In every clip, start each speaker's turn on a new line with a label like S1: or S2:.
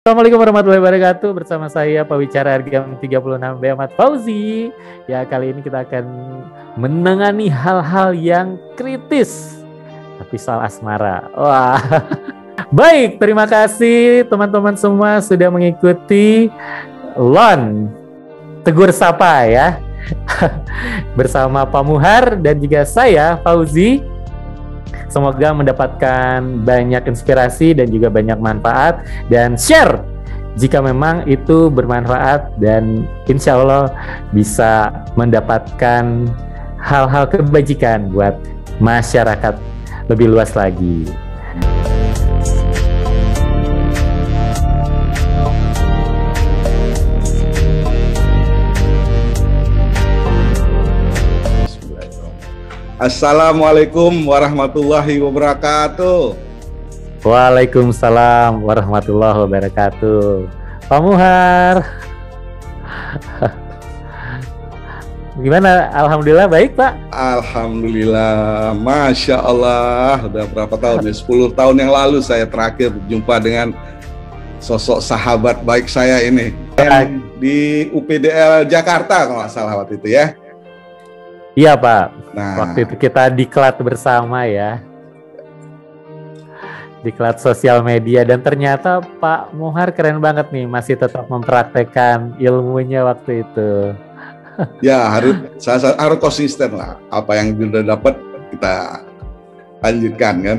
S1: Assalamualaikum warahmatullahi wabarakatuh. Bersama saya Pawicara Argam 36B Ahmad Fauzi. Ya, kali ini kita akan menangani hal-hal yang kritis, tapi soal asmara. Wah. Baik, terima kasih teman-teman semua sudah mengikuti LON Tegur Sapa ya. Bersama Pak Muhar dan juga saya Fauzi. Semoga mendapatkan banyak inspirasi dan juga banyak manfaat, dan share jika memang itu bermanfaat dan insya Allah bisa mendapatkan hal-hal kebajikan buat masyarakat lebih luas lagi.
S2: Assalamualaikum warahmatullahi wabarakatuh.
S1: Waalaikumsalam warahmatullahi wabarakatuh. Pak Muhar, gimana? Alhamdulillah baik Pak.
S2: Alhamdulillah, Masya Allah. Udah berapa tahun ya? 10 tahun yang lalu saya terakhir berjumpa dengan sosok sahabat baik saya ini di UPDL Jakarta kalau nggak salah waktu itu ya.
S1: Iya Pak,
S2: Nah,
S1: waktu itu kita diklat bersama ya, diklat sosial media, dan ternyata Pak Muhar keren banget nih, masih tetap mempraktekkan ilmunya waktu itu.
S2: ya harus konsisten lah. Apa yang sudah dapat kita lanjutkan kan.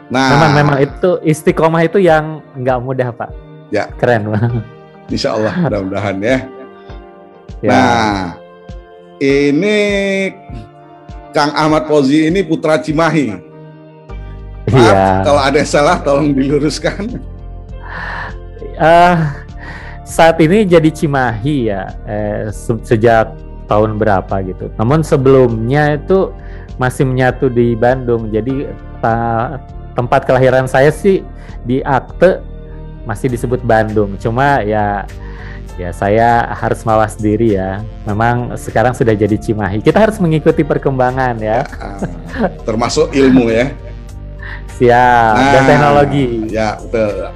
S2: Nah,
S1: Memang itu istiqomah itu yang nggak mudah Pak.
S2: Ya,
S1: keren banget.
S2: Insya Allah mudah-mudahan ya.
S1: Ya.
S2: Nah, ini Kang Ahmad Fauzi ini putra Cimahi. Maaf,
S1: Iya.
S2: kalau ada yang salah tolong diluruskan.
S1: Saat ini jadi Cimahi ya, sejak tahun berapa gitu. Namun sebelumnya itu masih menyatu di Bandung. Jadi tempat kelahiran saya sih di akte masih disebut Bandung. Cuma ya saya harus mawas diri ya. Memang sekarang sudah jadi Cimahi. Kita harus mengikuti perkembangan ya.
S2: Termasuk ilmu ya.
S1: Siap. Dan teknologi.
S2: Ya, betul.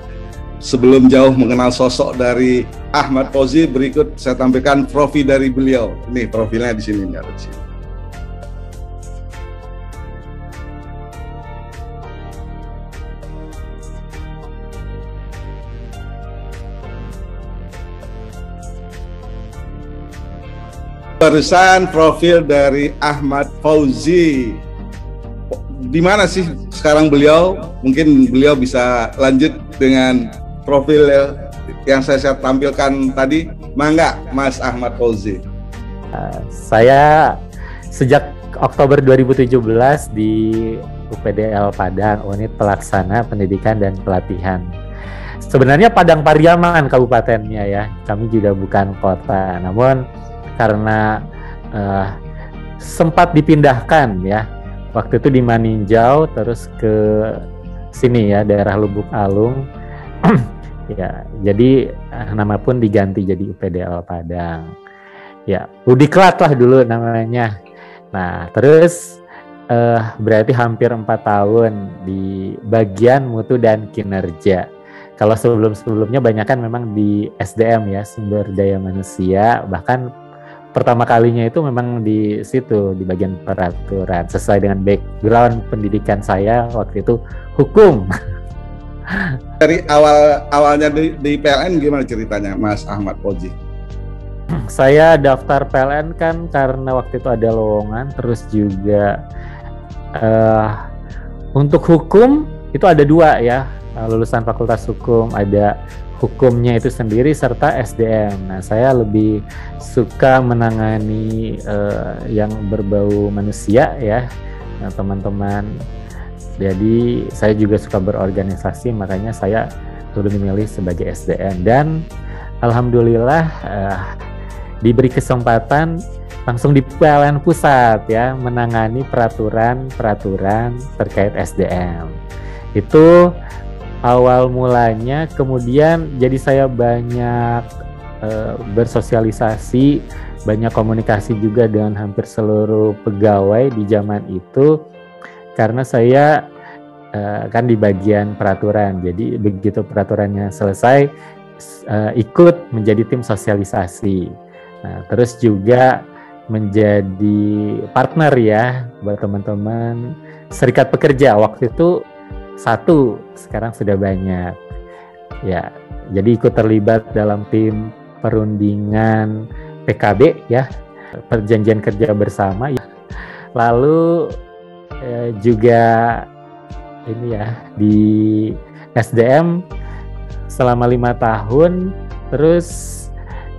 S2: Sebelum jauh mengenal sosok dari Ahmad Fauzi, berikut saya tampilkan profil dari beliau. Ini profilnya di sini nih, ada di sini. Barusan profil dari Ahmad Fauzi. Di mana sih sekarang beliau? Mungkin beliau bisa lanjut dengan profil yang saya tampilkan tadi. Mangga, Mas Ahmad Fauzi.
S1: Saya sejak Oktober 2017 di UPDL Padang, Unit Pelaksana Pendidikan dan Pelatihan. Sebenarnya Padang Pariaman kabupatennya ya. Kami juga bukan kota. Namun karena sempat dipindahkan ya, waktu itu di Maninjau terus ke sini ya, daerah Lubuk Alung. Ya, jadi nama pun diganti jadi UPDL Padang. Ya, Udiklat lah dulu namanya. Nah, terus berarti hampir 4 tahun di bagian mutu dan kinerja. Kalau sebelum-sebelumnya banyak kan memang di SDM ya, sumber daya manusia, bahkan pertama kalinya itu memang di situ, di bagian peraturan, sesuai dengan background pendidikan saya waktu itu hukum.
S2: Dari awalnya di PLN gimana ceritanya, Mas Ahmad Fauzi?
S1: Saya daftar PLN kan karena waktu itu ada lowongan, terus juga untuk hukum itu ada 2 ya, lulusan Fakultas Hukum, ada hukumnya itu sendiri serta SDM. Nah, saya lebih suka menangani yang berbau manusia ya, teman-teman. Jadi saya juga suka berorganisasi, makanya saya turun memilih sebagai SDM, dan alhamdulillah diberi kesempatan langsung di PLN Pusat ya, menangani peraturan terkait SDM. Itu awal mulanya. Kemudian jadi saya banyak bersosialisasi, banyak komunikasi juga dengan hampir seluruh pegawai di zaman itu, karena saya kan di bagian peraturan. Jadi begitu peraturannya selesai, ikut menjadi tim sosialisasi. Nah, terus juga menjadi partner ya buat teman-teman serikat pekerja. Waktu itu 1, sekarang sudah banyak. Ya, jadi ikut terlibat dalam tim perundingan PKB ya, perjanjian kerja bersama. Lalu juga ini ya di SDM selama 5 tahun, terus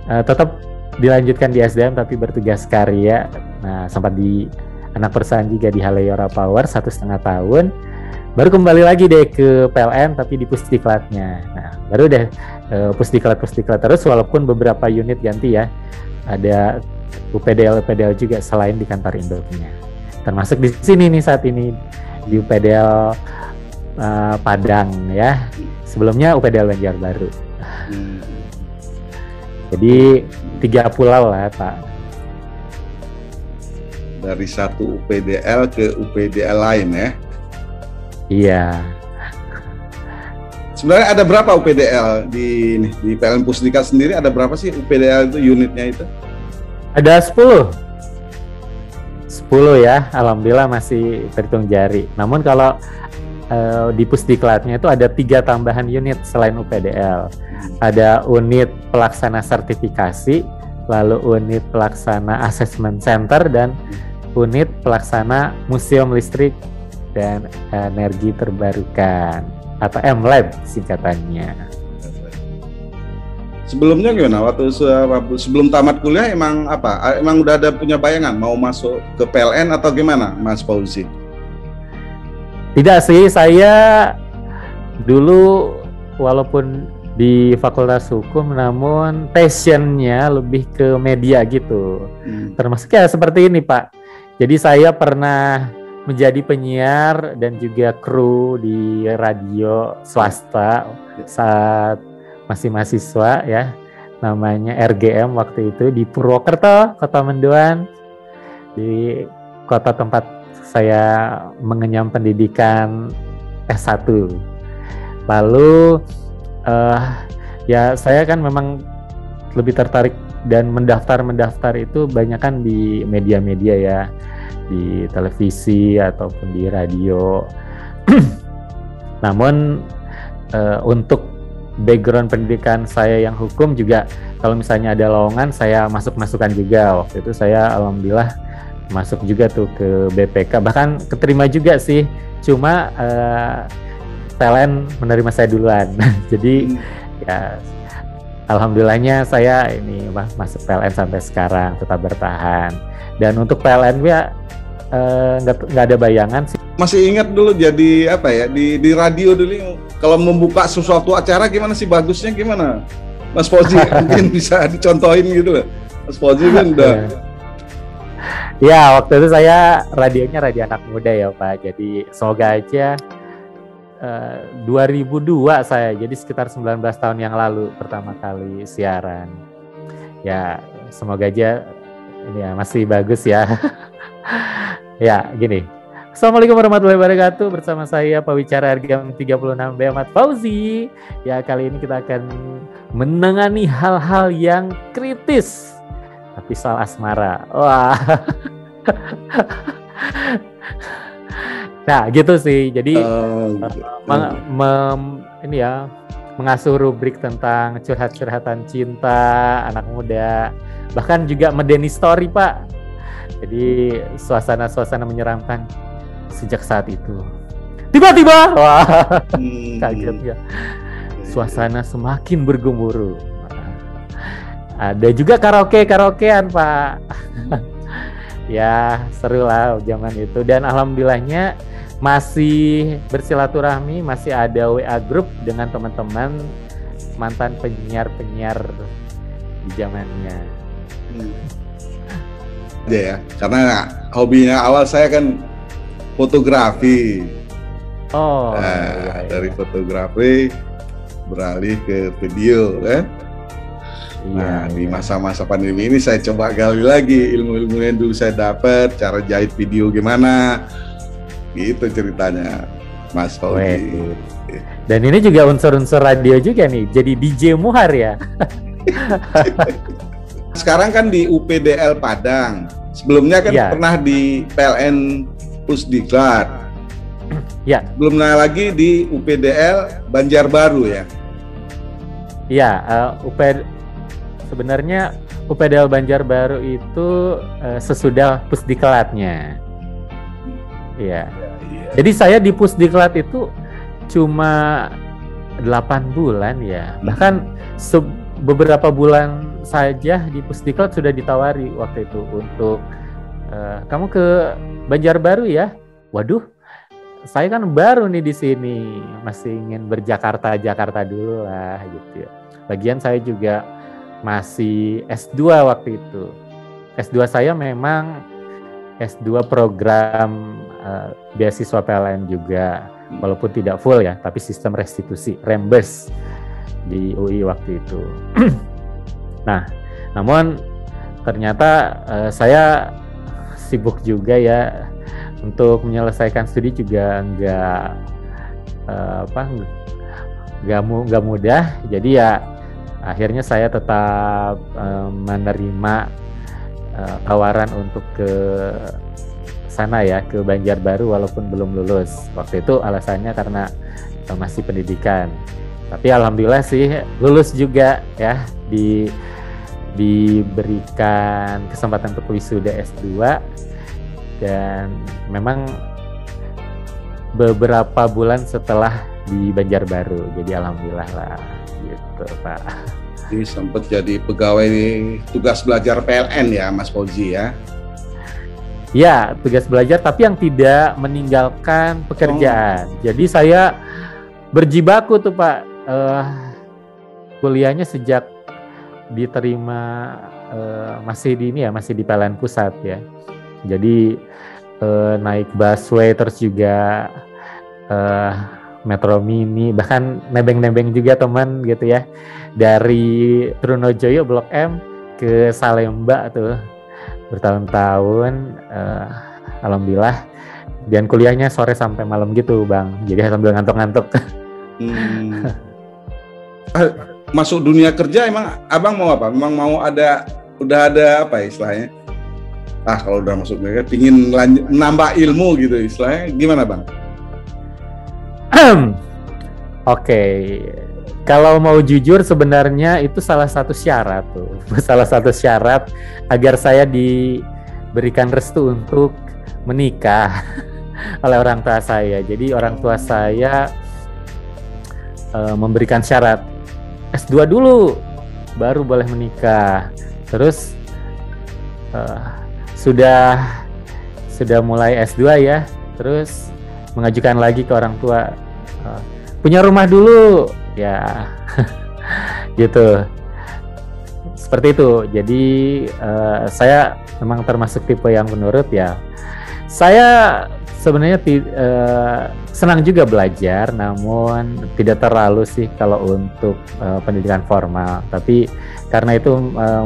S1: tetap dilanjutkan di SDM tapi bertugas karya. Nah, sempat di anak perusahaan juga di Haleora Power 1,5 tahun. Baru kembali lagi deh ke PLN tapi di Pusdiklatnya. Nah, baru deh Pusdiklat terus, walaupun beberapa unit ganti ya. Ada UPDL juga selain di kantor induknya. Termasuk di sini nih saat ini di UPDL Padang ya. Sebelumnya UPDL Banjarbaru. Jadi 3 pulau lah Pak.
S2: Dari satu UPDL ke UPDL lain ya?
S1: Iya.
S2: Sebenarnya ada berapa UPDL di PLN Pusdiklat sendiri? Ada berapa sih UPDL itu unitnya itu?
S1: Ada 10 ya, alhamdulillah masih terhitung jari. Namun kalau di Pusdiklatnya itu ada 3 tambahan unit selain UPDL. Ada unit pelaksana sertifikasi, lalu unit pelaksana assessment center, dan unit pelaksana museum listrik dan energi terbarukan atau MLab singkatannya.
S2: Sebelumnya gimana? Sebelum tamat kuliah emang udah ada punya bayangan mau masuk ke PLN atau gimana, Mas Fauzi?
S1: Tidak sih, saya dulu walaupun di Fakultas Hukum, namun passionnya lebih ke media gitu. Termasuk ya seperti ini Pak. Jadi saya pernah menjadi penyiar dan juga kru di radio swasta saat masih mahasiswa ya. Namanya RGM waktu itu di Purwokerto, Kota Mendoan. Di kota tempat saya mengenyam pendidikan S1. Lalu ya saya kan memang lebih tertarik dan mendaftar itu banyak kan di media-media ya, di televisi ataupun di radio. Namun untuk background pendidikan saya yang hukum juga, kalau misalnya ada lowongan saya masukkan juga. Waktu itu saya alhamdulillah masuk juga tuh ke BPK, bahkan keterima juga sih, cuma PLN menerima saya duluan. Jadi ya alhamdulillahnya saya ini masuk PLN sampai sekarang, tetap bertahan. Dan untuk PLN ya nggak ada bayangan sih.
S2: Masih ingat dulu jadi apa ya, di radio dulu kalau membuka sesuatu acara gimana sih, bagusnya gimana, Mas Fauzi? Mungkin bisa dicontohin gitu loh, Mas Fauzi kan udah.
S1: Ya, waktu itu saya radionya radio anak muda ya Pak. Jadi semoga aja 2002 saya, jadi sekitar 19 tahun yang lalu pertama kali siaran. Ya, semoga aja ini ya masih bagus ya. Ya, gini. Assalamualaikum warahmatullahi wabarakatuh. Bersama saya Pawicara RGM 36B Ahmad Fauzi. Ya, kali ini kita akan menangani hal-hal yang kritis tapi soal asmara. Wah. Nah, gitu sih. Jadi ini ya, mengasuh rubrik tentang curhat-curhatan cinta anak muda, bahkan juga medeni story Pak. Jadi suasana-suasana menyeramkan sejak saat itu. Tiba-tiba, wah, kaget ya. Suasana semakin bergemuruh. Ada juga karaokean Pak. Ya, seru lah zaman itu. Dan alhamdulillahnya masih bersilaturahmi, masih ada WA group dengan teman-teman mantan penyiar-penyiar di zamannya.
S2: Ya, karena hobinya awal saya kan fotografi.
S1: Oh,
S2: nah, dari fotografi beralih ke video kan. Nah, di masa-masa pandemi ini saya coba gali lagi ilmu-ilmu yang dulu saya dapat, cara jahit video gimana, gitu ceritanya. Mas Fauzi.
S1: Dan ini juga unsur-unsur radio juga nih, jadi DJ Muhar ya.
S2: Sekarang kan di UPDL Padang. Sebelumnya kan pernah di PLN Pusdiklat.
S1: Ya.
S2: Sebelumnya lagi di UPDL Banjarbaru ya.
S1: Iya, sebenarnya UPDL Banjarbaru itu sesudah Pusdiklatnya. Iya. Jadi saya di Pusdiklat itu cuma 8 bulan ya. Bahkan beberapa bulan saja di Pusdiklat sudah ditawari waktu itu untuk kamu ke Banjarbaru ya. Waduh, saya kan baru nih di sini, masih ingin berjakarta dulu lah gitu ya. Lagian saya juga masih S2 waktu itu. S2 saya memang S2 program beasiswa PLN juga, walaupun tidak full ya, tapi sistem restitusi, reimburse di UI waktu itu. Nah, namun ternyata saya sibuk juga ya untuk menyelesaikan studi juga nggak mudah. Jadi ya akhirnya saya tetap menerima tawaran untuk ke sana ya, ke Banjarbaru walaupun belum lulus. Waktu itu alasannya karena masih pendidikan. Tapi alhamdulillah sih lulus juga ya, diberikan kesempatan untuk wisuda S2, dan memang beberapa bulan setelah di Banjarbaru, jadi alhamdulillah lah gitu Pak.
S2: Jadi sempat jadi pegawai tugas belajar PLN ya Mas Fauzi ya?
S1: Ya, tugas belajar tapi yang tidak meninggalkan pekerjaan. Jadi saya berjibaku tuh Pak, kuliahnya sejak diterima masih di PLN Pusat ya. Jadi naik busway, terus juga Metro Mini, bahkan nebeng-nebeng juga teman gitu ya, dari Trunojoyo Blok M ke Salemba tuh bertahun-tahun, alhamdulillah. Dan kuliahnya sore sampai malam gitu Bang, jadi sambil ngantuk-ngantuk.
S2: Masuk dunia kerja emang Abang mau apa? Memang mau udah ada apa istilahnya? Kalau udah masuk dunia kerja pingin menambah ilmu gitu istilahnya, gimana Bang?
S1: Oke. Kalau mau jujur sebenarnya itu salah satu syarat agar saya diberikan restu untuk menikah oleh orang tua saya. Jadi orang tua saya memberikan syarat S2 dulu baru boleh menikah. Terus sudah mulai S2 ya, terus mengajukan lagi ke orang tua punya rumah dulu ya. Gitu, seperti itu. Jadi saya memang termasuk tipe yang menurut ya. Saya sebenarnya senang juga belajar, namun tidak terlalu sih kalau untuk pendidikan formal. Tapi karena itu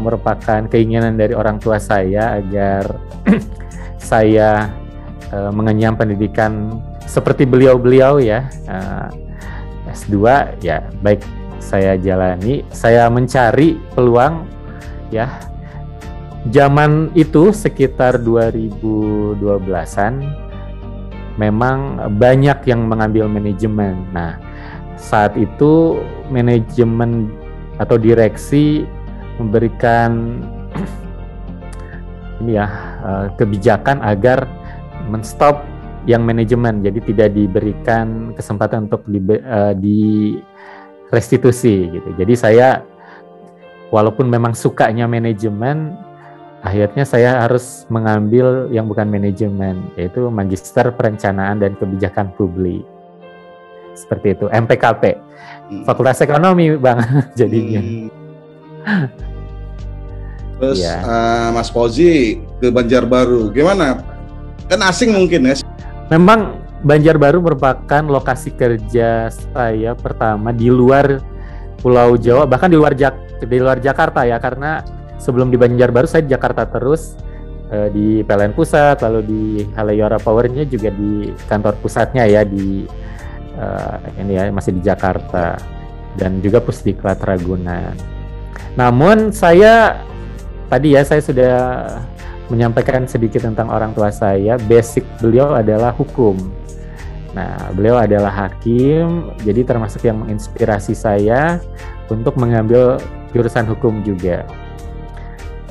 S1: merupakan keinginan dari orang tua saya agar saya mengenyam pendidikan seperti beliau-beliau ya, S2 ya, baik saya jalani. Saya mencari peluang ya. Zaman itu sekitar 2012-an memang banyak yang mengambil manajemen. Nah, saat itu manajemen atau direksi memberikan ini ya kebijakan agar menstop yang manajemen, jadi tidak diberikan kesempatan untuk di restitusi gitu. Jadi saya walaupun memang sukanya manajemen, akhirnya saya harus mengambil yang bukan manajemen, yaitu Magister Perencanaan dan Kebijakan Publik. Seperti itu, MPKP. Fakultas Ekonomi Bang jadinya.
S2: Terus ya. Mas Fauzi ke Banjarbaru, gimana? Kan asing mungkin ya?
S1: Memang Banjarbaru merupakan lokasi kerja saya pertama di luar Pulau Jawa, bahkan di luar Jakarta ya, karena sebelum di Banjarbaru saya di Jakarta terus, di PLN Pusat, lalu di Haleora Powernya juga di kantor pusatnya ya di ini ya masih di Jakarta, dan juga Pusdiklat Ragunan. Namun saya sudah menyampaikan sedikit tentang orang tua saya. Basic beliau adalah hukum. Nah, beliau adalah hakim, jadi termasuk yang menginspirasi saya untuk mengambil jurusan hukum juga.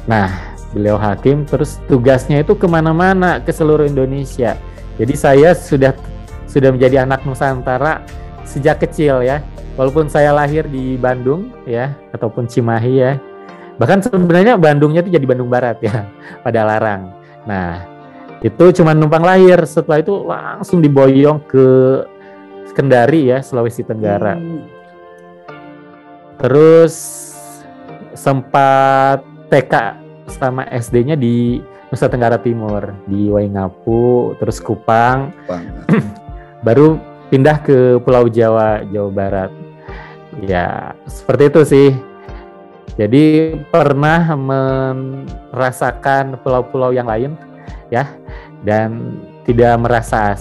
S1: Nah, beliau hakim, terus tugasnya itu kemana-mana ke seluruh Indonesia. Jadi saya sudah menjadi anak Nusantara sejak kecil ya. Walaupun saya lahir di Bandung ya, ataupun Cimahi ya. Bahkan sebenarnya Bandungnya itu jadi Bandung Barat ya, pada Larang. Nah, itu cuma numpang lahir, setelah itu langsung diboyong ke Kendari ya, Sulawesi Tenggara. Terus sempat TK sama SD-nya di Nusa Tenggara Timur, di Waingapu, terus Kupang. Baru pindah ke Pulau Jawa, Jawa Barat. Ya, seperti itu sih. Jadi pernah merasakan pulau-pulau yang lain ya, dan tidak merasa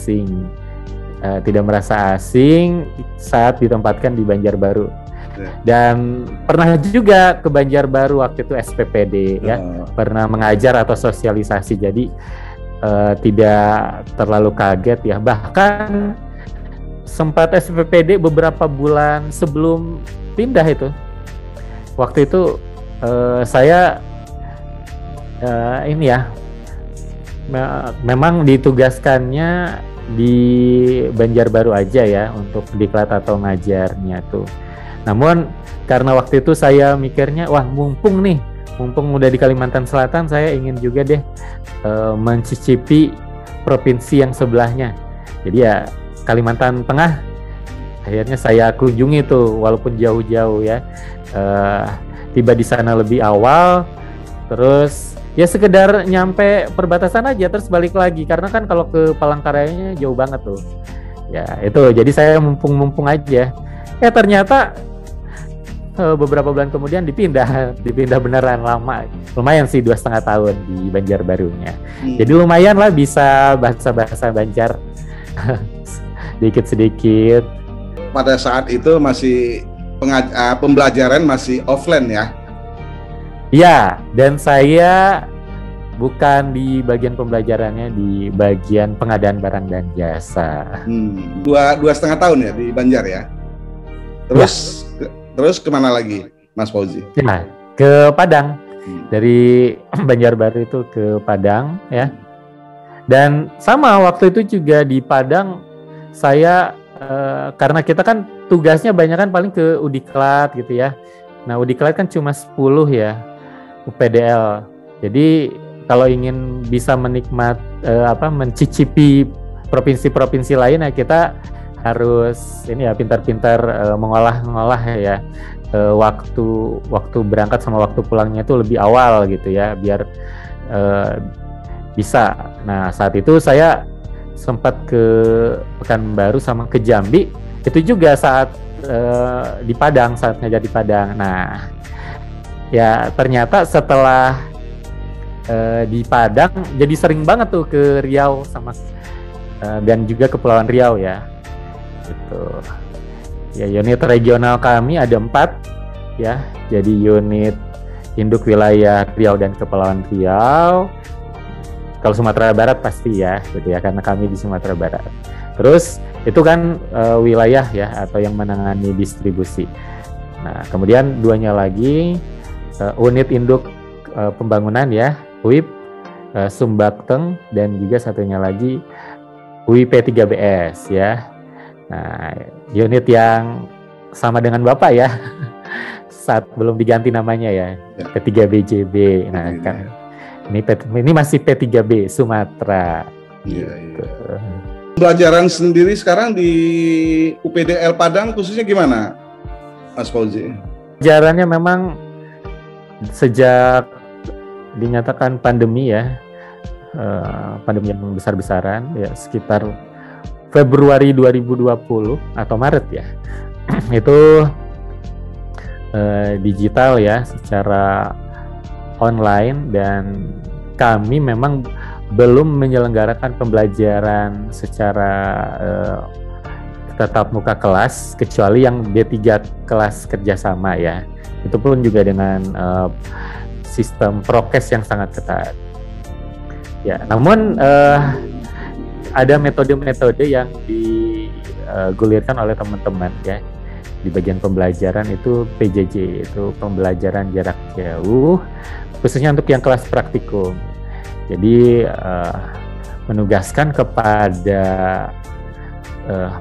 S1: asing saat ditempatkan di Banjarbaru. Dan pernah juga ke Banjarbaru waktu itu SPPD ya, pernah mengajar atau sosialisasi, jadi tidak terlalu kaget ya. Bahkan sempat SPPD beberapa bulan sebelum pindah itu. Waktu itu saya ini ya, memang ditugaskannya di Banjarbaru aja ya untuk diklat atau ngajarnya tuh. Namun karena waktu itu saya mikirnya, wah mumpung udah di Kalimantan Selatan, saya ingin juga deh mencicipi provinsi yang sebelahnya. Jadi ya Kalimantan Tengah akhirnya saya kunjungi tuh, walaupun jauh-jauh ya. Tiba di sana lebih awal, terus ya sekedar nyampe perbatasan aja terus balik lagi, karena kan kalau ke Palangkarayanya jauh banget tuh ya. Itu jadi saya mumpung aja ya. Ternyata beberapa bulan kemudian dipindah beneran lama, lumayan sih 2,5 tahun di Banjarbarunya. Jadi lumayan lah bisa bahasa Banjar sedikit.
S2: Pada saat itu masih pembelajaran masih offline ya?
S1: Ya, dan saya bukan di bagian pembelajarannya, di bagian pengadaan barang dan jasa.
S2: 2,5 tahun ya di Banjar ya? Terus kemana lagi, Mas Fauzi?
S1: Ya, ke Padang. Dari Banjarbaru itu ke Padang ya. Dan sama waktu itu juga di Padang saya karena kita kan tugasnya banyak kan paling ke Udiklat gitu ya. Nah, Udiklat kan cuma 10 ya, UPDL. Jadi kalau ingin bisa mencicipi provinsi-provinsi lain ya, kita harus ini ya pintar-pintar mengolah ya, waktu berangkat sama waktu pulangnya itu lebih awal gitu ya, biar bisa. Nah, saat itu saya sempat ke Pekanbaru sama ke Jambi, itu juga saat di Padang, saat ngajar di Padang. Nah, ya ternyata setelah di Padang jadi sering banget tuh ke Riau sama dan juga Kepulauan Riau ya. Gitu. Ya, unit regional kami ada 4 ya. Jadi unit induk wilayah Riau dan Kepulauan Riau. Kalau Sumatera Barat pasti ya, gitu ya, karena kami di Sumatera Barat. Terus itu kan wilayah ya, atau yang menangani distribusi. Nah, kemudian 2-nya lagi unit induk pembangunan ya, UIP Sumbakteng, dan juga satunya lagi UIP 3BS ya. Nah, unit yang sama dengan Bapak ya, saat belum diganti namanya ya, P3BJB. Nah, kan ini masih P3B Sumatera.
S2: Iya. Pelajaran sendiri sekarang di UPDL Padang khususnya gimana, Mas Fauzi?
S1: Pelajarannya memang sejak dinyatakan pandemi ya, pandemi yang besar-besaran ya, sekitar Februari 2020 atau Maret ya, itu digital ya, secara online, dan kami memang belum menyelenggarakan pembelajaran secara tatap muka kelas kecuali yang D3 kelas kerjasama ya. Itu pun juga dengan sistem prokes yang sangat ketat. Ya, namun ada metode-metode yang digulirkan oleh teman-teman ya di bagian pembelajaran itu PJJ, itu pembelajaran jarak jauh, khususnya untuk yang kelas praktikum. Jadi menugaskan kepada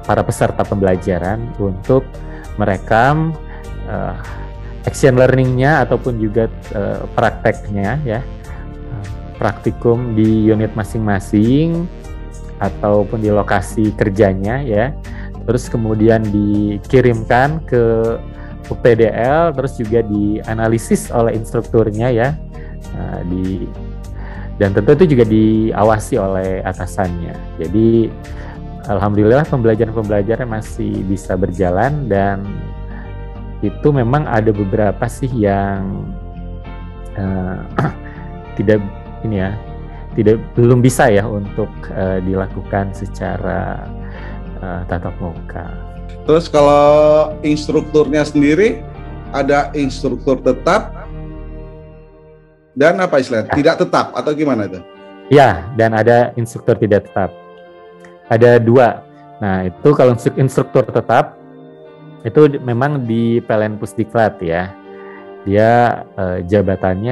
S1: para peserta pembelajaran untuk merekam action learning-nya ataupun juga prakteknya ya, praktikum di unit masing-masing ataupun di lokasi kerjanya ya, terus kemudian dikirimkan ke UPDL, terus juga dianalisis oleh instrukturnya ya, dan tentu itu juga diawasi oleh atasannya. Jadi alhamdulillah pembelajaran masih bisa berjalan, dan itu memang ada beberapa sih yang belum bisa ya untuk dilakukan secara tatap muka.
S2: Terus kalau instrukturnya sendiri, ada instruktur tetap dan apa istilahnya? Tidak tetap atau gimana itu?
S1: Ya, dan ada instruktur tidak tetap. Ada 2. Nah, itu kalau instruktur tetap itu memang di PLN Pusdiklat ya. Dia jabatan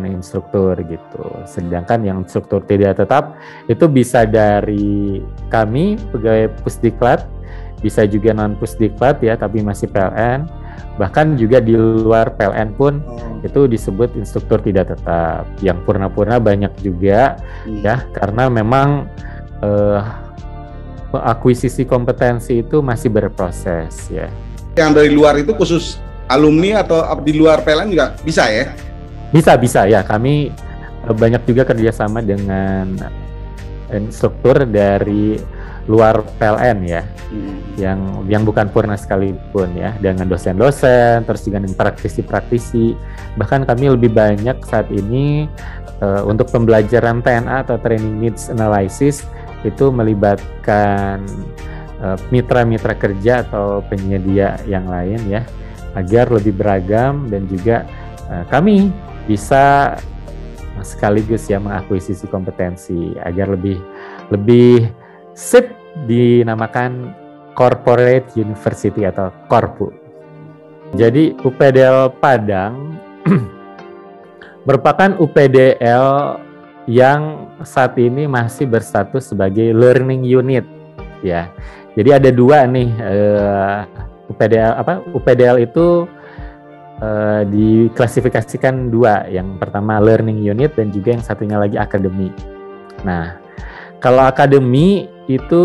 S1: instruktur gitu. Sedangkan yang instruktur tidak tetap itu bisa dari kami pegawai Pusdiklat, bisa juga non Pusdiklat ya, tapi masih PLN. Bahkan juga di luar PLN pun itu disebut instruktur tidak tetap. Yang purna-purna banyak juga ya, karena memang akuisisi kompetensi itu masih berproses ya.
S2: Yang dari luar itu khusus alumni atau di luar PLN juga bisa ya?
S1: Bisa ya. Kami banyak juga kerjasama dengan instruktur dari luar PLN ya, yang bukan purna sekalipun ya, dengan dosen-dosen, terus juga dengan praktisi-praktisi. Bahkan kami lebih banyak saat ini untuk pembelajaran TNA atau Training Needs Analysis itu melibatkan mitra-mitra kerja atau penyedia yang lain ya, agar lebih beragam dan juga kami bisa sekaligus ya mengakuisisi kompetensi agar lebih sip dinamakan Corporate University atau Korpu. Jadi UPDL Padang merupakan UPDL yang saat ini masih berstatus sebagai learning unit ya. Jadi ada 2 nih UPDL itu diklasifikasikan 2. Yang pertama learning unit dan juga yang satunya lagi akademi. Nah, kalau akademi itu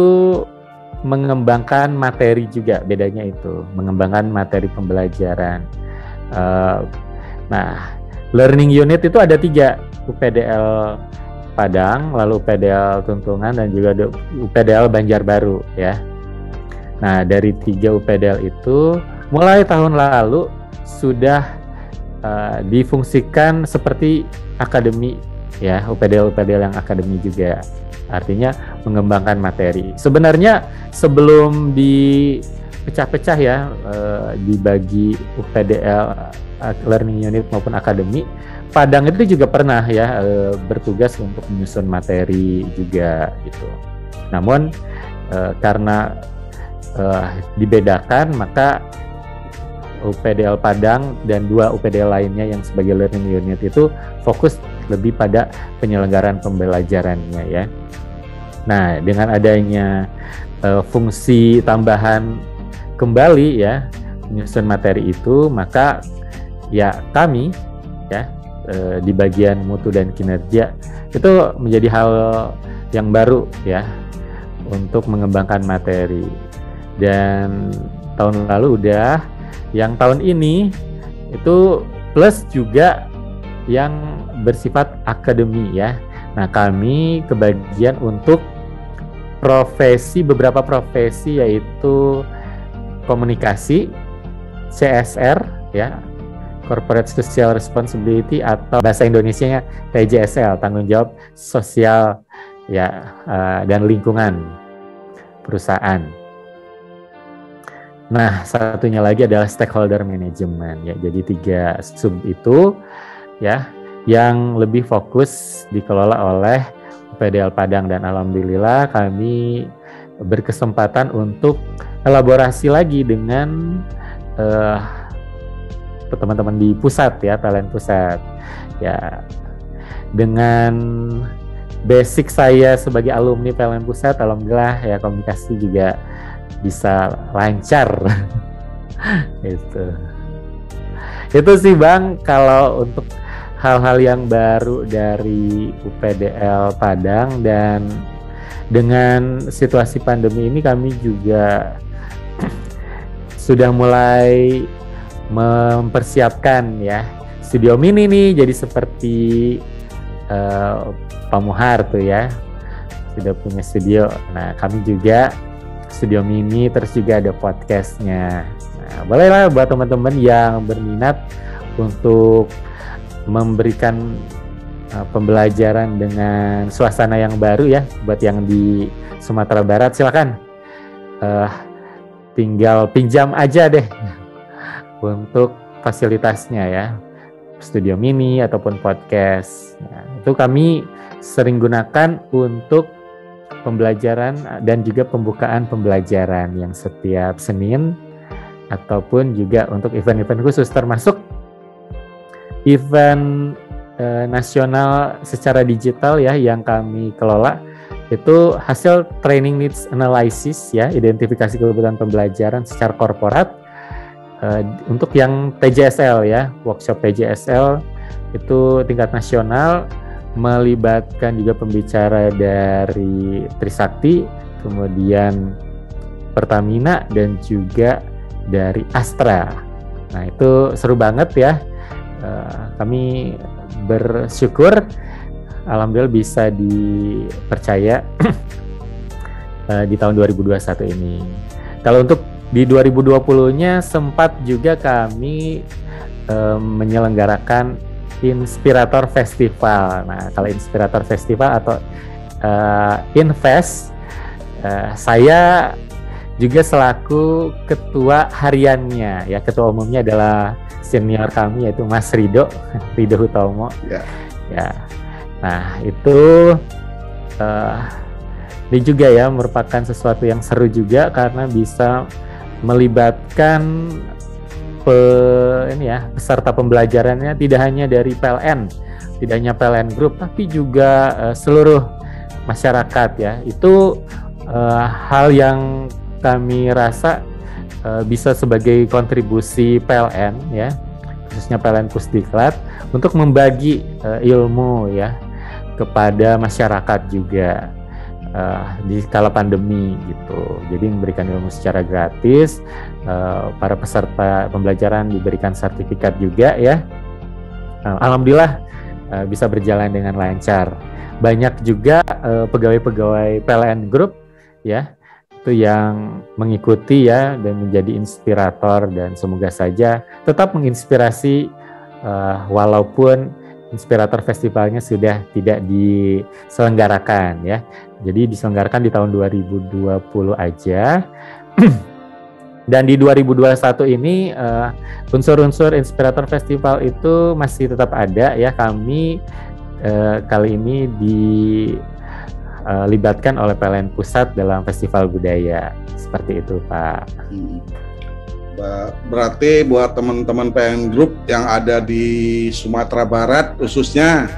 S1: mengembangkan materi juga, bedanya itu mengembangkan materi pembelajaran. Nah, learning unit itu ada 3, UPDL Padang, lalu UPDL Tuntungan, dan juga UPDL Banjarbaru ya. Nah, dari 3 UPDL itu mulai tahun lalu sudah difungsikan seperti akademi ya, UPDL yang akademi juga. Artinya mengembangkan materi. Sebenarnya sebelum dipecah-pecah ya, dibagi UPDL learning unit maupun akademi, Padang itu juga pernah ya bertugas untuk menyusun materi juga gitu. Namun karena dibedakan, maka UPDL Padang dan 2 UPDL lainnya yang sebagai learning unit itu fokus lebih pada penyelenggaraan pembelajarannya ya. Nah, dengan adanya fungsi tambahan kembali ya menyusun materi itu, maka ya kami ya di bagian mutu dan kinerja itu menjadi hal yang baru ya untuk mengembangkan materi. Dan tahun lalu udah, yang tahun ini itu plus juga yang bersifat akademi ya. Nah, kami kebagian untuk beberapa profesi, yaitu komunikasi, CSR ya, Corporate Social Responsibility atau bahasa Indonesianya TJSL, tanggung jawab sosial ya dan lingkungan perusahaan. Nah, satunya lagi adalah stakeholder management ya. Jadi 3 sub itu ya yang lebih fokus dikelola oleh UPDL Padang, dan alhamdulillah kami berkesempatan untuk elaborasi lagi dengan teman-teman di pusat ya, PLN pusat ya. Dengan basic saya sebagai alumni PLN pusat, alhamdulillah ya komunikasi juga bisa lancar. Itu sih Bang, kalau untuk hal-hal yang baru dari UPDL Padang. Dan dengan situasi pandemi ini kami juga sudah mulai mempersiapkan ya studio mini nih, jadi seperti Pak Muhar tuh ya sudah punya studio. Nah, kami juga studio mini, terus juga ada podcastnya. Nah, bolehlah buat teman-teman yang berminat untuk memberikan pembelajaran dengan suasana yang baru ya, buat yang di Sumatera Barat silakan tinggal pinjam aja deh untuk fasilitasnya ya, studio mini ataupun podcast. Nah, itu kami sering gunakan untuk pembelajaran dan juga pembukaan pembelajaran yang setiap Senin, ataupun juga untuk event-event khusus, termasuk event nasional secara digital ya yang kami kelola. Itu hasil training needs analysis ya, identifikasi kebutuhan pembelajaran secara korporat. Untuk yang TJSL ya, workshop TJSL itu tingkat nasional, melibatkan juga pembicara dari Trisakti, kemudian Pertamina, dan juga dari Astra. Nah, itu seru banget ya. Kami bersyukur alhamdulillah bisa dipercaya di tahun 2021 ini. Kalau untuk di 2020-nya sempat juga kami menyelenggarakan Inspirator Festival. Nah, kalau Inspirator Festival atau Invest, saya juga selaku ketua hariannya ya. Ketua umumnya adalah senior kami, yaitu Mas Rido Hutomo. Ya. Nah, itu ini juga ya merupakan sesuatu yang seru juga, karena bisa melibatkan peserta pembelajarannya tidak hanya dari PLN, tidak hanya PLN Group, tapi juga seluruh masyarakat ya. Itu hal yang kami rasa bisa sebagai kontribusi PLN ya, khususnya PLN Pusdiklat, untuk membagi ilmu ya kepada masyarakat juga di kala pandemi gitu. Jadi memberikan ilmu secara gratis, para peserta pembelajaran diberikan sertifikat juga ya. Alhamdulillah bisa berjalan dengan lancar. Banyak juga pegawai-pegawai PLN Group ya, itu yang mengikuti ya dan menjadi inspirator, dan semoga saja tetap menginspirasi walaupun Inspirator Festivalnya sudah tidak diselenggarakan ya. Jadi diselenggarakan di tahun 2020 aja. Dan di 2021 ini unsur-unsur Inspirator Festival itu masih tetap ada ya. Kami kali ini dilibatkan oleh PLN Pusat dalam festival budaya. Seperti itu, Pak.
S2: Berarti buat teman-teman PLN Group yang ada di Sumatera Barat khususnya,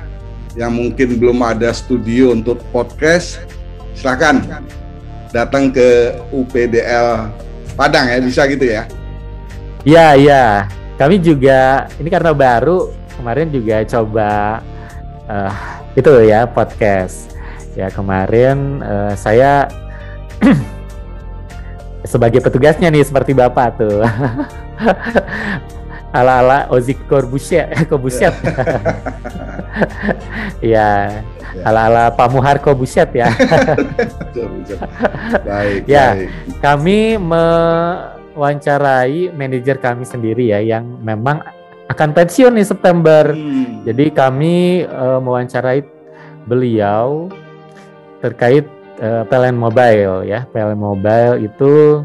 S2: yang mungkin belum ada studio untuk podcast, silakan datang ke UPDL Padang ya, bisa gitu ya?
S1: Iya. Kami juga, ini karena baru, kemarin juga coba itu ya, podcast. Ya, kemarin saya sebagai petugasnya nih, seperti Bapak tuh. Ala-ala Ozik Corbusier. Ya, ala-ala Pak Muhar Corbusier ya.
S2: Baik.
S1: Kami mewawancarai manajer kami sendiri ya, yang memang akan pensiun nih September. Jadi kami mewawancarai beliau terkait PLN Mobile ya. PLN Mobile itu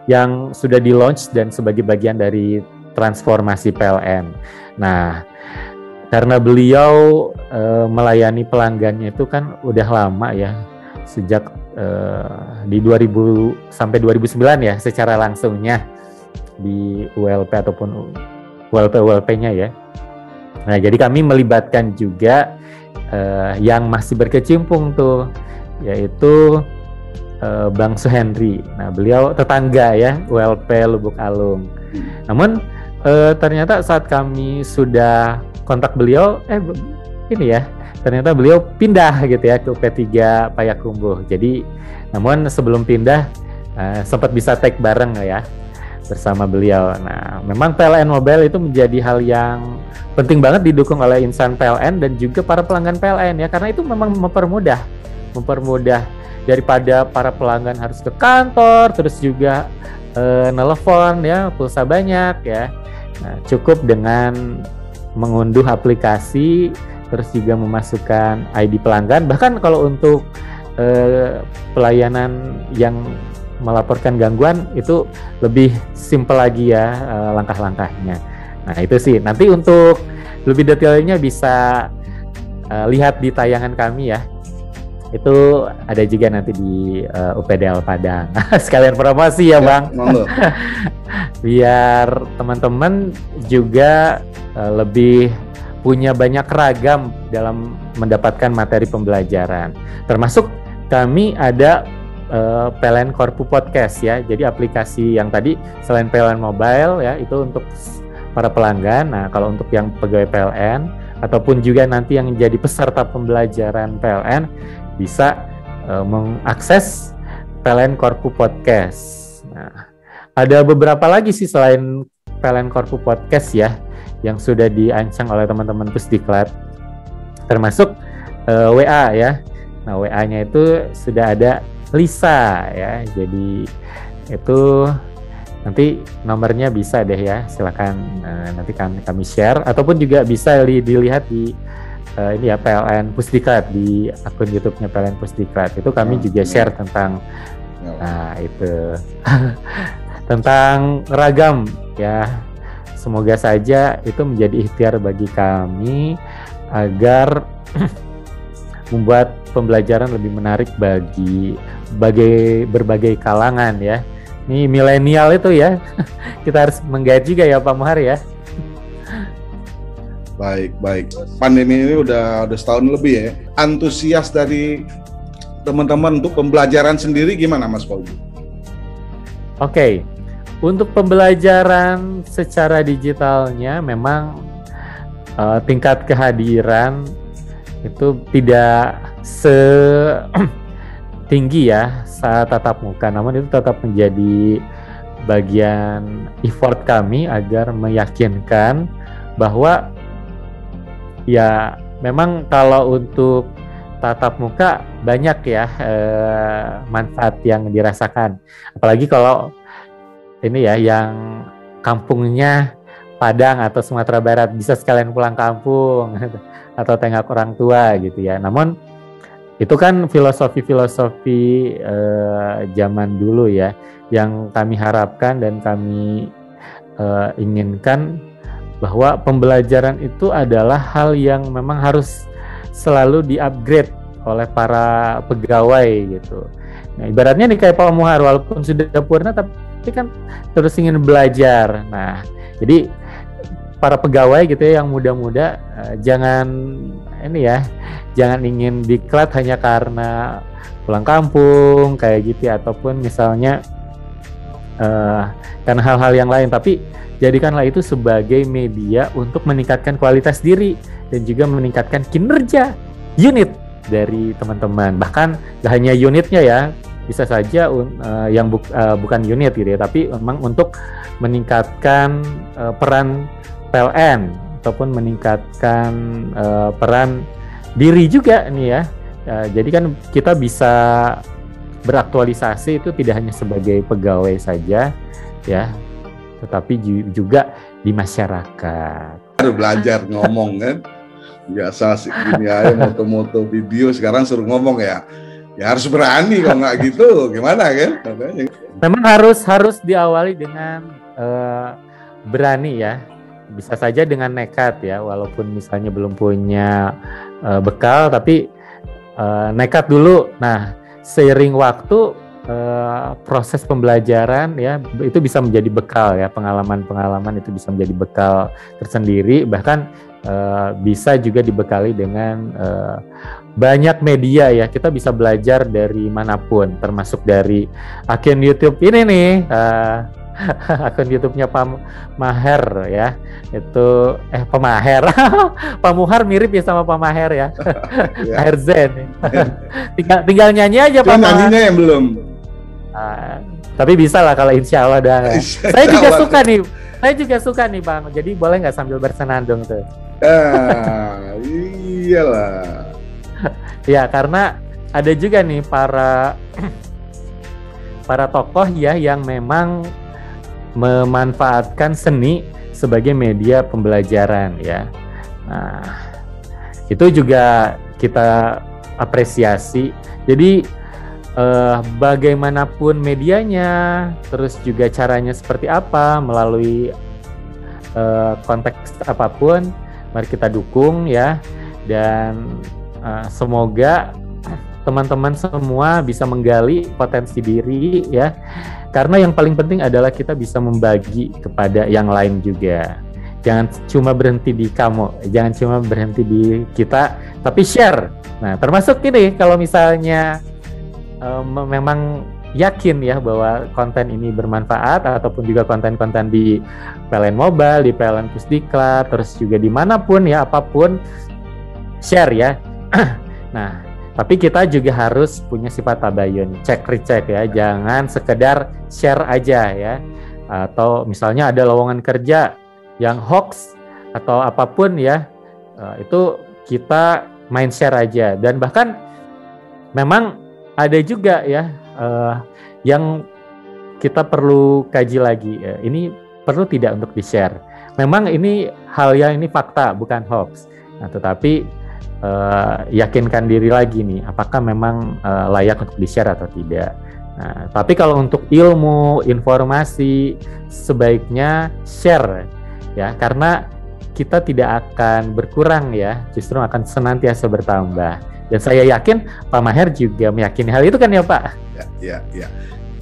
S1: yang sudah di-launch dan sebagai bagian dari transformasi PLN. Nah, karena beliau melayani pelanggannya itu kan udah lama ya, sejak di 2000 sampai 2009 ya secara langsungnya di ULP ataupun ULP-ULP-nya ya. Nah, jadi kami melibatkan juga yang masih berkecimpung tuh, yaitu Bang Suhendri. Nah, beliau tetangga ya, ULP Lubuk Alung. Namun ternyata saat kami sudah kontak beliau, ini ya, ternyata beliau pindah gitu ya ke P3 Payakumbuh. Jadi, namun sebelum pindah sempat bisa take bareng ya bersama beliau. Nah, memang PLN Mobile itu menjadi hal yang penting banget didukung oleh insan PLN dan juga para pelanggan PLN ya, karena itu memang mempermudah daripada para pelanggan harus ke kantor terus juga nelpon ya, pulsa banyak ya. Nah, cukup dengan mengunduh aplikasi terus juga memasukkan ID pelanggan. Bahkan kalau untuk pelayanan yang melaporkan gangguan itu lebih simpel lagi ya langkah-langkahnya. Nah, itu sih. Nanti untuk lebih detailnya bisa lihat di tayangan kami ya. Itu ada juga nanti di UPDL Padang. Sekalian promosi ya, Bang. Biar teman-teman juga lebih punya banyak ragam dalam mendapatkan materi pembelajaran. Termasuk kami ada PLN Korpu Podcast ya. Jadi aplikasi yang tadi selain PLN Mobile ya, itu untuk para pelanggan. Nah, kalau untuk yang pegawai PLN ataupun juga nanti yang jadi peserta pembelajaran PLN bisa mengakses PLN Korpu Podcast. Nah, ada beberapa lagi sih selain PLN Korpu Podcast ya yang sudah diancang oleh teman-teman Pusdiklat, termasuk WA ya. Nah, WA-nya itu sudah ada Lisa ya. Jadi itu nanti nomornya bisa deh ya, silakan nanti kami share ataupun juga bisa dilihat di ini ya PLN Pusdiklat, di akun YouTube-nya PLN Pusdiklat. Itu kami juga share tentang itu tentang ragam ya. Semoga saja itu menjadi ikhtiar bagi kami agar membuat pembelajaran lebih menarik bagi berbagai kalangan ya. Ini milenial itu ya, kita harus menggait juga ya Pak Muhar ya.
S2: Baik. Pandemi ini udah setahun lebih ya. Antusias dari teman-teman untuk pembelajaran sendiri gimana Mas Fauzi?
S1: Oke, untuk pembelajaran secara digitalnya memang tingkat kehadiran itu tidak setinggi ya saat tatap muka, namun itu tetap menjadi bagian effort kami agar meyakinkan bahwa ya memang kalau untuk tatap muka banyak ya manfaat yang dirasakan, apalagi kalau ini ya yang kampungnya Padang atau Sumatera Barat, bisa sekalian pulang kampung atau tengok orang tua gitu ya. Namun itu kan filosofi zaman dulu ya, yang kami harapkan dan kami inginkan bahwa pembelajaran itu adalah hal yang memang harus selalu di-upgrade oleh para pegawai gitu. Nah, ibaratnya nih kayak Pak Muhar, walaupun sudah purna tapi kan terus ingin belajar. Nah, jadi para pegawai gitu ya yang muda-muda jangan ini ya, jangan ingin diklat hanya karena pulang kampung kayak gitu ya, ataupun misalnya karena hal-hal yang lain, tapi jadikanlah itu sebagai media untuk meningkatkan kualitas diri dan juga meningkatkan kinerja unit dari teman-teman. Bahkan gak hanya unitnya ya, bisa saja yang bukan unit gitu ya, tapi memang untuk meningkatkan peran PLN ataupun meningkatkan peran diri juga nih ya. Jadi kan kita bisa beraktualisasi itu tidak hanya sebagai pegawai saja ya, tetapi juga di masyarakat.
S2: Harus belajar ngomong kan. Biasa sih gini aja moto-moto video, sekarang suruh ngomong ya harus berani, kalau nggak gitu gimana kan katanya.
S1: Memang harus diawali dengan berani ya, bisa saja dengan nekat ya, walaupun misalnya belum punya bekal, tapi nekat dulu. Nah, seiring waktu proses pembelajaran ya itu bisa menjadi bekal ya, pengalaman itu bisa menjadi bekal tersendiri, bahkan bisa juga dibekali dengan banyak media ya. Kita bisa belajar dari manapun, termasuk dari akun YouTube ini nih, akun YouTube-nya Pak Maher ya, itu Pak Maher Pak Muhar mirip ya sama Pak Maher ya. Maher Zen tinggal nyanyi aja Pak Maher.
S2: Nyanyinya yang belum.
S1: Tapi bisa lah kalau insya Allah dah. Saya juga suka nih Bang, jadi boleh nggak sambil bersenandung tuh?
S2: Iyalah.
S1: Ya, karena ada juga nih para tokoh ya yang memang memanfaatkan seni sebagai media pembelajaran ya. Nah, itu juga kita apresiasi. Jadi bagaimanapun medianya, terus juga caranya seperti apa, melalui konteks apapun, mari kita dukung ya. Dan semoga teman-teman semua bisa menggali potensi diri ya, karena yang paling penting adalah kita bisa membagi kepada yang lain juga. Jangan cuma berhenti di kamu, jangan cuma berhenti di kita, tapi share. Nah, termasuk ini kalau misalnya memang yakin ya bahwa konten ini bermanfaat, ataupun juga konten-konten di PLN Mobile, di PLN Pusdiklat, terus juga dimanapun ya, apapun, share ya. Nah, tapi kita juga harus punya sifat tabayun, cek recheck ya, jangan sekedar share aja ya. Atau misalnya ada lowongan kerja yang hoax atau apapun ya, itu kita main share aja. Dan bahkan memang ada juga ya yang kita perlu kaji lagi, ini perlu tidak untuk di-share. Memang ini hal yang ini fakta, bukan hoax. Nah, tetapi yakinkan diri lagi nih, apakah memang layak untuk di-share atau tidak. Nah, tapi kalau untuk ilmu, informasi, sebaiknya share ya, karena kita tidak akan berkurang ya, justru akan senantiasa bertambah. Dan saya yakin Pak Maher juga meyakini hal itu kan ya Pak?
S2: Ya.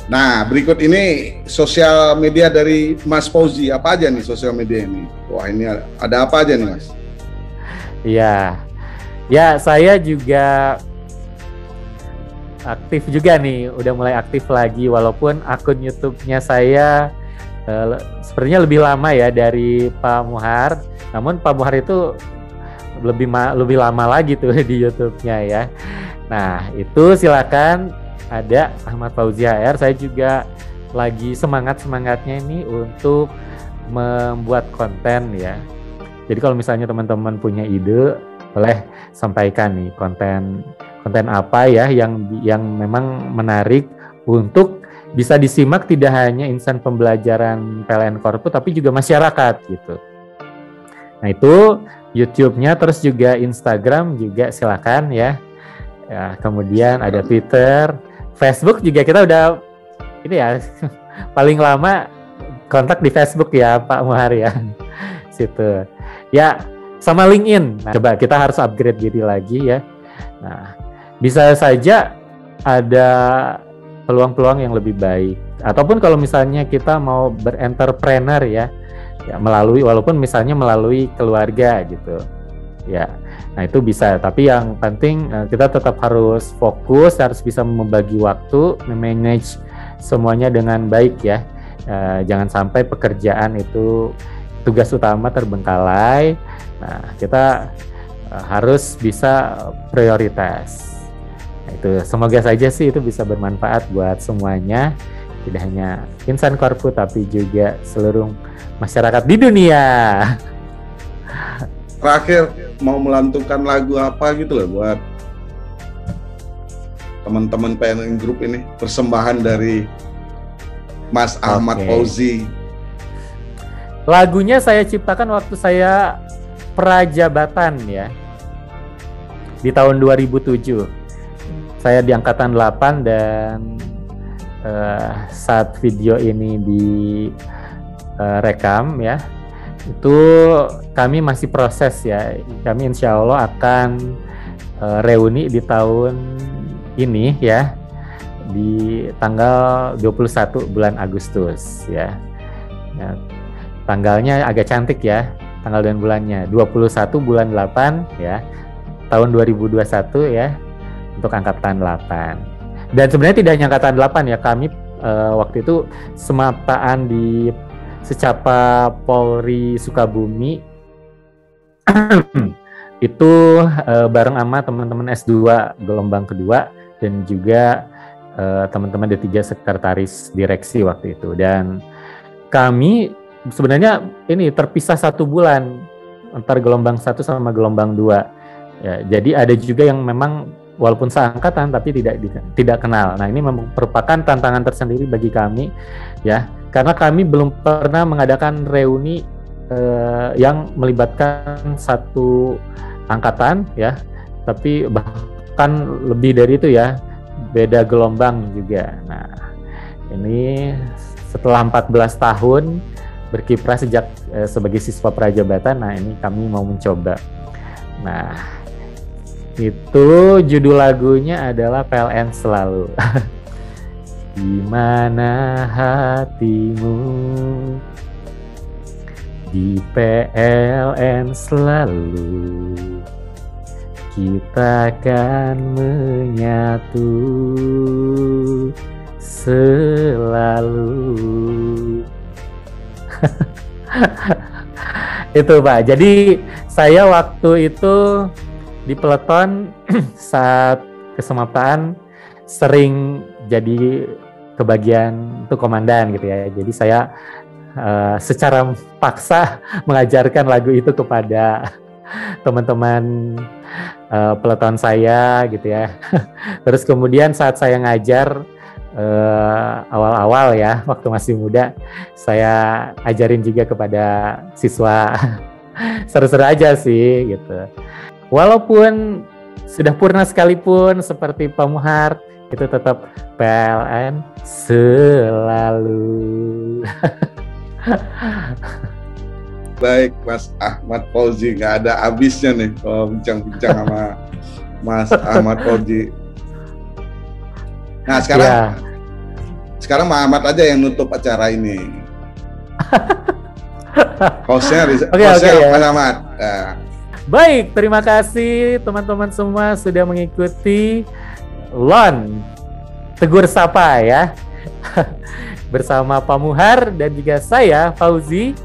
S2: Nah, berikut ini sosial media dari Mas Fauzi. Apa aja nih sosial media ini? Wah, ini ada apa aja nih Mas? Ya, saya juga aktif juga nih, udah mulai aktif lagi, walaupun akun YouTube-nya saya sepertinya lebih lama ya dari Pak Muhar. Namun Pak Muhar itu lebih lama lagi tuh di YouTube-nya ya. Nah, itu silakan, ada Ahmad Fauzi HR. Saya juga lagi semangatnya ini untuk membuat konten ya. Jadi kalau misalnya teman-teman punya ide, boleh sampaikan nih konten apa ya yang memang menarik untuk bisa disimak tidak hanya insan pembelajaran PLN Korpu, tapi juga masyarakat gitu. Nah, itu YouTube-nya, terus juga Instagram juga silakan ya. Kemudian ada Twitter, Facebook juga kita udah ini ya paling lama kontak di Facebook ya Pak Muhar ya. Situ. Ya, sama LinkedIn. Nah, coba kita harus upgrade diri lagi ya. Nah, bisa saja ada peluang-peluang yang lebih baik. Ataupun kalau misalnya kita mau berentrepreneur ya walaupun misalnya melalui keluarga gitu ya, nah itu bisa. Tapi yang penting kita tetap harus fokus, harus bisa membagi waktu, memanage semuanya dengan baik ya. Jangan sampai pekerjaan itu tugas utama terbengkalai. Nah, kita harus bisa prioritas. Nah, itu semoga saja sih itu bisa bermanfaat buat semuanya, tidak hanya insan Korpu tapi juga seluruh masyarakat di dunia. Terakhir mau melantunkan lagu apa gitu loh buat teman-teman PLN Group ini, persembahan dari Mas Ahmad Fauzi.
S1: Lagunya saya ciptakan waktu saya prajabatan ya. Di tahun 2007. Saya di angkatan 8 dan saat video ini direkam ya, itu kami masih proses ya. Kami insya Allah akan reuni di tahun ini ya, di tanggal 21 bulan Agustus ya. Ya, tanggalnya agak cantik ya, tanggal dan bulannya 21 bulan 8 ya, tahun 2021 ya, untuk angkatan 8. Dan sebenarnya tidak hanya angkatan 8 ya, kami waktu itu semataan di Secapa Polri Sukabumi itu bareng sama teman-teman S2 gelombang kedua dan juga teman-teman D3 sekretaris direksi waktu itu. Dan kami sebenarnya ini terpisah 1 bulan antara gelombang 1 sama gelombang 2 ya, jadi ada juga yang memang walaupun seangkatan tapi tidak kenal. Nah, ini merupakan tantangan tersendiri bagi kami ya, karena kami belum pernah mengadakan reuni yang melibatkan satu angkatan ya, tapi bahkan lebih dari itu ya, beda gelombang juga. Nah, ini setelah 14 tahun berkiprah sejak sebagai siswa prajabatan, nah ini kami mau mencoba. Nah, itu judul lagunya adalah PLN Selalu. Di mana hatimu, di PLN selalu kita akan menyatu selalu. Itu Pak. Jadi saya waktu itu di peleton saat kesempatan sering jadi kebagian untuk komandan gitu ya. Jadi saya secara paksa mengajarkan lagu itu kepada teman-teman peleton saya gitu ya. Terus kemudian saat saya ngajar awal-awal ya, waktu masih muda, saya ajarin juga kepada siswa. Seru-seru aja sih gitu. Walaupun sudah purna sekalipun seperti Pak Muhar, itu tetap PLN selalu.
S2: Baik, Mas Ahmad Fauzi, nggak ada habisnya nih kalau bincang-bincang sama Mas Ahmad Fauzi. Nah, sekarang Mas Ahmad aja yang nutup acara ini. Hostnya Mas Ahmad. Nah.
S1: Baik, terima kasih teman-teman semua sudah mengikuti LON Tegur Sapa ya. Bersama Pak Muhar dan juga saya, Fauzi.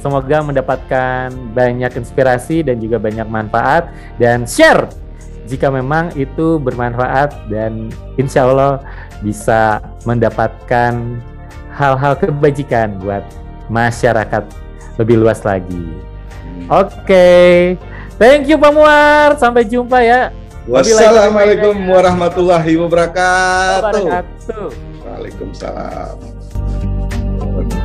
S1: Semoga mendapatkan banyak inspirasi dan juga banyak manfaat, dan share jika memang itu bermanfaat dan insya Allah bisa mendapatkan hal-hal kebajikan buat masyarakat lebih luas lagi. Oke. Thank you Pak Muhar, sampai jumpa ya.
S2: Wassalamualaikum warahmatullahi wabarakatuh.
S1: Waalaikumsalam.
S2: Waalaikumsalam.